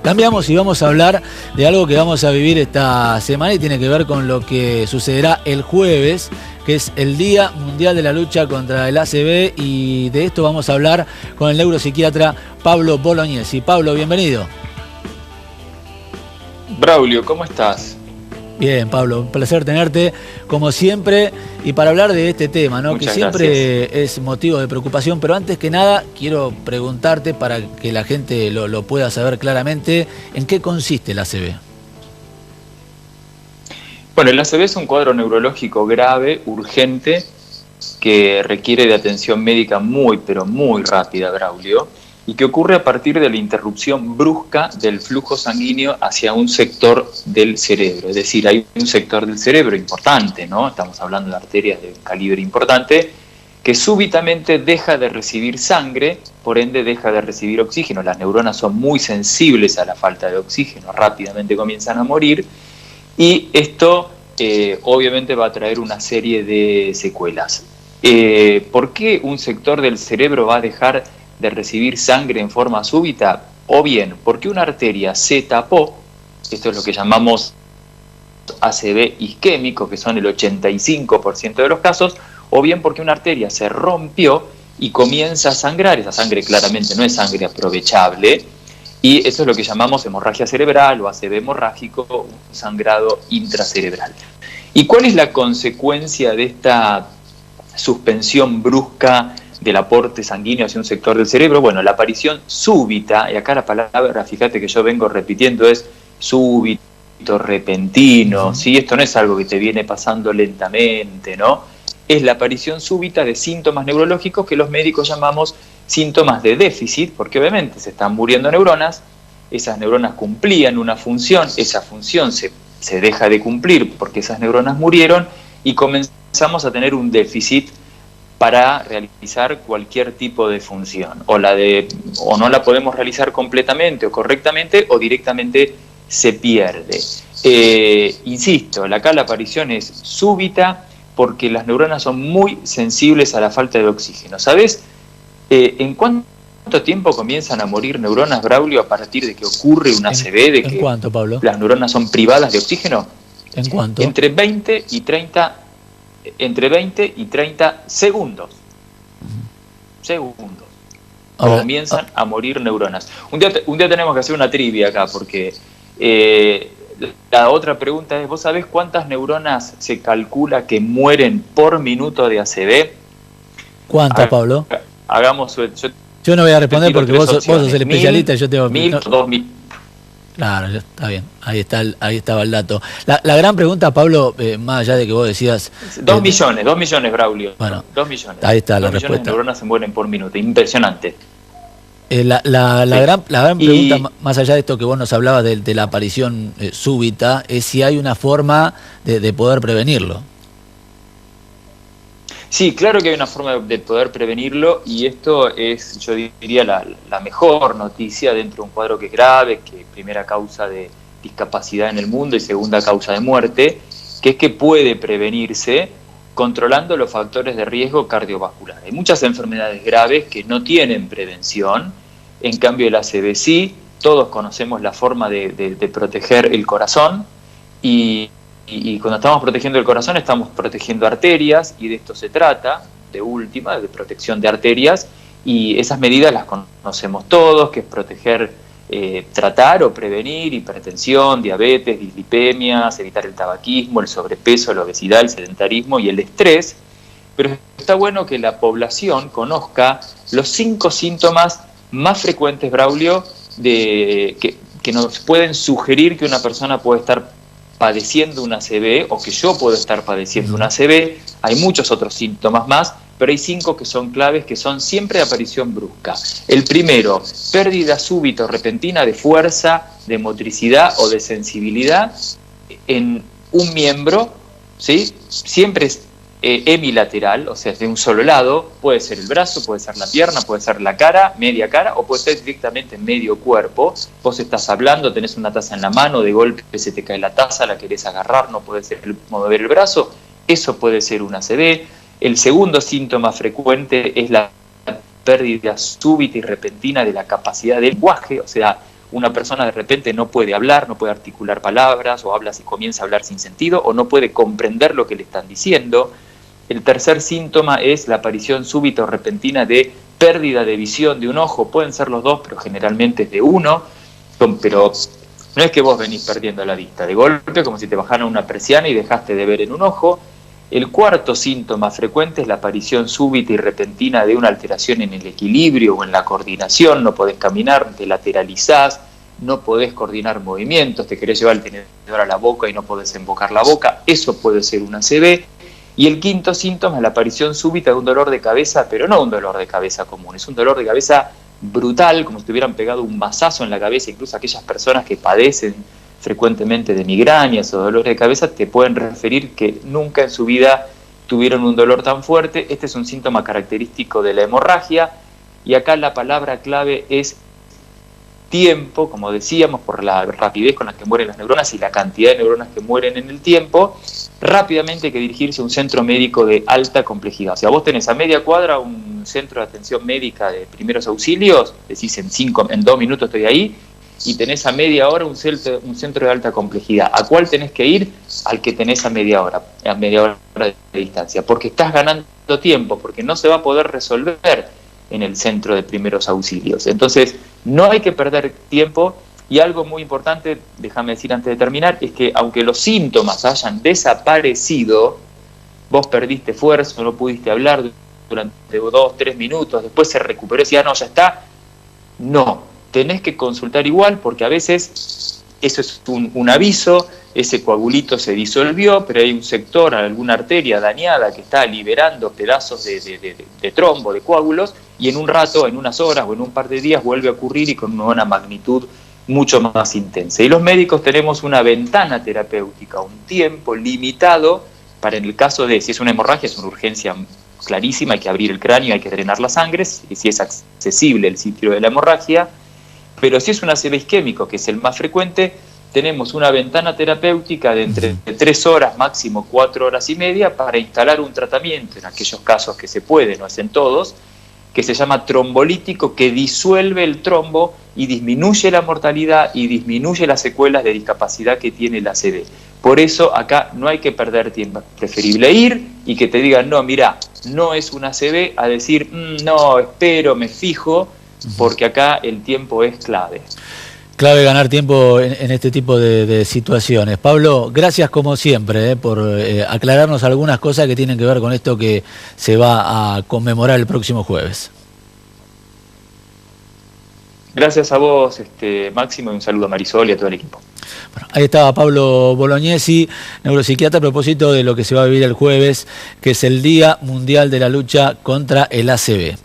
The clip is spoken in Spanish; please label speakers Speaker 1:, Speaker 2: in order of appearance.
Speaker 1: Cambiamos y vamos a hablar de algo que vamos a vivir esta semana y tiene que ver con lo que sucederá el jueves, que es el Día Mundial de la Lucha contra el ACV, y de esto vamos a hablar con el neuropsiquiatra Pablo Bolognesi. Pablo, bienvenido.
Speaker 2: Braulio, ¿cómo estás?
Speaker 1: Bien, Pablo, un placer tenerte como siempre y para hablar de este tema, ¿no?
Speaker 2: Muchas
Speaker 1: que siempre
Speaker 2: gracias.
Speaker 1: es motivo de preocupación, pero antes que nada quiero preguntarte para que la gente lo pueda saber claramente, ¿en qué consiste el ACV?
Speaker 2: Bueno, el ACV es un cuadro neurológico grave, urgente, que requiere de atención médica muy, pero muy rápida, Braulio, y que ocurre a partir de la interrupción brusca del flujo sanguíneo hacia un sector del cerebro. Es decir, hay un sector del cerebro importante, ¿no? Estamos hablando de arterias de un calibre importante, que súbitamente deja de recibir sangre, por ende deja de recibir oxígeno. Las neuronas son muy sensibles a la falta de oxígeno, rápidamente comienzan a morir, y esto obviamente va a traer una serie de secuelas. ¿Por qué un sector del cerebro va a dejar de recibir sangre en forma súbita? O bien porque una arteria se tapó, esto es lo que llamamos ACV isquémico, que son el 85% de los casos, o bien porque una arteria se rompió y comienza a sangrar. Esa sangre claramente no es sangre aprovechable, y eso es lo que llamamos hemorragia cerebral o ACV hemorrágico, un sangrado intracerebral. ¿Y cuál es la consecuencia de esta suspensión brusca del aporte sanguíneo hacia un sector del cerebro? Bueno, la aparición súbita, y acá la palabra, fíjate que yo vengo repitiendo, es súbito, repentino, ¿sí? Esto no es algo que te viene pasando lentamente, ¿no? Es la aparición súbita de síntomas neurológicos que los médicos llamamos síntomas de déficit, porque obviamente se están muriendo neuronas, esas neuronas cumplían una función, esa función se deja de cumplir porque esas neuronas murieron y comenzamos a tener un déficit para realizar cualquier tipo de función, o no la podemos realizar completamente o correctamente, o directamente se pierde. Insisto, acá la aparición es súbita porque las neuronas son muy sensibles a la falta de oxígeno. ¿Sabés en cuánto tiempo comienzan a morir neuronas, Braulio, a partir de que ocurre un ACV, de que
Speaker 1: cuánto, Pablo?
Speaker 2: Las neuronas son privadas de oxígeno?
Speaker 1: ¿En cuánto?
Speaker 2: Entre 20 y 30 segundos. Comienzan a morir neuronas. Un día tenemos que hacer una trivia acá, porque la otra pregunta es, ¿vos sabés cuántas neuronas se calcula que mueren por minuto de ACV?
Speaker 1: ¿Cuántas, Pablo?
Speaker 2: Hagamos...
Speaker 1: Yo no voy a responder porque vos sos el especialista,
Speaker 2: 1000,
Speaker 1: yo tengo...
Speaker 2: 1000, 2000.
Speaker 1: Claro, está bien, ahí estaba el dato. La gran pregunta, Pablo, más allá de que vos decías...
Speaker 2: 2 millones, Braulio.
Speaker 1: Bueno,
Speaker 2: 2 millones.
Speaker 1: Ahí está la
Speaker 2: 2 millones
Speaker 1: respuesta.
Speaker 2: de neuronas se mueren por minuto, impresionante.
Speaker 1: La gran pregunta, más allá de esto que vos nos hablabas de la aparición súbita, es si hay una forma de poder prevenirlo.
Speaker 2: Sí, claro que hay una forma de poder prevenirlo, y esto es, yo diría, la mejor noticia dentro de un cuadro que es grave, que primera causa de discapacidad en el mundo y segunda causa de muerte, que es que puede prevenirse controlando los factores de riesgo cardiovascular. Hay muchas enfermedades graves que no tienen prevención, en cambio el ACV sí. Todos conocemos la forma de proteger el corazón, y cuando estamos protegiendo el corazón estamos protegiendo arterias, y de esto se trata, de última, de protección de arterias, y esas medidas las conocemos todos, que es proteger, tratar o prevenir hipertensión, diabetes, dislipemias, evitar el tabaquismo, el sobrepeso, la obesidad, el sedentarismo y el estrés. Pero está bueno que la población conozca los 5 síntomas más frecuentes, Braulio, que nos pueden sugerir que una persona puede estar padeciendo un ACV, o que yo puedo estar padeciendo un ACV. Hay muchos otros síntomas más, pero hay 5 que son claves, que son siempre de aparición brusca. El primero, pérdida súbita o repentina de fuerza, de motricidad o de sensibilidad en un miembro, ¿sí? Siempre es hemilateral, o sea, es de un solo lado. Puede ser el brazo, puede ser la pierna, puede ser la cara, media cara, o puede ser directamente medio cuerpo. Vos estás hablando, tenés una taza en la mano, de golpe se te cae la taza, la querés agarrar, no puedes mover el brazo. Eso puede ser un ACV. El segundo síntoma frecuente es la pérdida súbita y repentina de la capacidad del lenguaje, o sea, una persona de repente no puede hablar, no puede articular palabras, o habla y comienza a hablar sin sentido, o no puede comprender lo que le están diciendo. El tercer síntoma es la aparición súbita o repentina de pérdida de visión de un ojo. Pueden ser los dos, pero generalmente es de uno. Pero no es que vos venís perdiendo la vista de golpe, como si te bajaran una persiana y dejaste de ver en un ojo. El cuarto síntoma frecuente es la aparición súbita y repentina de una alteración en el equilibrio o en la coordinación. No podés caminar, te lateralizás, no podés coordinar movimientos, te querés llevar el tenedor a la boca y no podés embocar la boca. Eso puede ser una ACV. Y el quinto síntoma es la aparición súbita de un dolor de cabeza, pero no un dolor de cabeza común, es un dolor de cabeza brutal, como si te hubieran pegado un mazazo en la cabeza. Incluso aquellas personas que padecen frecuentemente de migrañas o dolores de cabeza te pueden referir que nunca en su vida tuvieron un dolor tan fuerte. Este es un síntoma característico de la hemorragia, y acá la palabra clave es tiempo, como decíamos, por la rapidez con la que mueren las neuronas y la cantidad de neuronas que mueren en el tiempo. Rápidamente hay que dirigirse a un centro médico de alta complejidad. O sea, vos tenés a media cuadra un centro de atención médica de primeros auxilios, decís en 2 minutos estoy ahí, y tenés a media hora un centro de alta complejidad. ¿A cuál tenés que ir? Al que tenés a media hora de distancia, porque estás ganando tiempo, porque no se va a poder resolver en el centro de primeros auxilios. Entonces, no hay que perder tiempo. Y algo muy importante, déjame decir antes de terminar, es que aunque los síntomas hayan desaparecido, vos perdiste fuerza, no pudiste hablar durante 2-3 minutos, después se recuperó y decía, no, ya está. No, tenés que consultar igual, porque a veces eso es un aviso, ese coagulito se disolvió, pero hay un sector, alguna arteria dañada que está liberando pedazos de trombo, de coágulos, y en un rato, en unas horas o en un par de días vuelve a ocurrir, y con una magnitud mucho más intensa. Y los médicos tenemos una ventana terapéutica, un tiempo limitado para, en el caso de, si es una hemorragia, es una urgencia clarísima, hay que abrir el cráneo, hay que drenar la sangre, si es accesible el sitio de la hemorragia. Pero si es un ACV isquémico, que es el más frecuente, tenemos una ventana terapéutica de entre 3 horas, máximo 4 horas y media, para instalar un tratamiento, en aquellos casos que se puede, no es en todos, que se llama trombolítico, que disuelve el trombo y disminuye la mortalidad y disminuye las secuelas de discapacidad que tiene el ACV. Por eso acá no hay que perder tiempo, es preferible ir y que te digan, no, mira, no es un ACV, a decir, no, espero, me fijo, porque acá el tiempo es clave.
Speaker 1: Clave ganar tiempo en este tipo de situaciones. Pablo, gracias como siempre por aclararnos algunas cosas que tienen que ver con esto que se va a conmemorar el próximo jueves.
Speaker 2: Gracias a vos, Máximo, y un saludo a Marisol y a todo el equipo.
Speaker 1: Bueno, ahí estaba Pablo Bolognesi, neuropsiquiatra, a propósito de lo que se va a vivir el jueves, que es el Día Mundial de la Lucha contra el ACV.